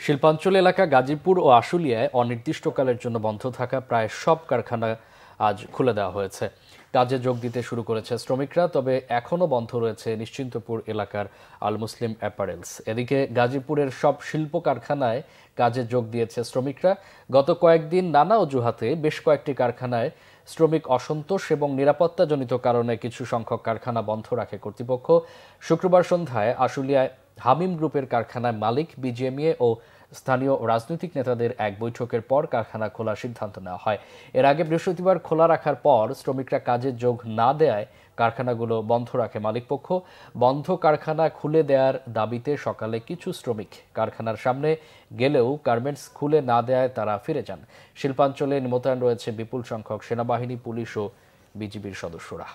শিল্পাঞ্চল এলাকা গাজীপুর ও আশুলিয়ায় অনির্দিষ্টকালের জন্য বন্ধ থাকা প্রায় সব কারখানা আজ খুলে দেওয়া হয়েছে। কাজে যোগ দিতে শুরু করেছে শ্রমিকরা, তবে এখনও বন্ধ রয়েছে নিশ্চিন্তপুর এলাকার আল মুসলিম অ্যাপারেলস। এদিকে গাজীপুরের সব শিল্প কারখানায় কাজে যোগ দিয়েছে শ্রমিকরা। গত কয়েকদিন নানা অজুহাতে বেশ কয়েকটি কারখানায় শ্রমিক অসন্তোষ এবং নিরাপত্তাজনিত কারণে কিছু সংখ্যক কারখানা বন্ধ রাখে কর্তৃপক্ষ। শুক্রবার সন্ধ্যায় আশুলিয়ায় হামিম গ্রুপের কারখানায় মালিক, বিজিএমইএ ও স্থানীয় রাজনৈতিক নেতাদের এক বৈঠকের পর কারখানা খোলার সিদ্ধান্ত নেওয়া হয়। এর আগে বৃহস্পতিবার খোলা রাখার পর শ্রমিকরা কাজে যোগ না দেওয়ায় কারখানাগুলো বন্ধ রাখে মালিকপক্ষ। বন্ধ কারখানা খুলে দেওয়ার দাবিতে সকালে কিছু শ্রমিক কারখানার সামনে গেলেও গার্মেন্টস খুলে না দেওয়ায় তারা ফিরে যান। শিল্পাঞ্চলে মোতায়েন রয়েছে বিপুল সংখ্যক সেনাবাহিনী, পুলিশ ও বিজিবির সদস্যরা।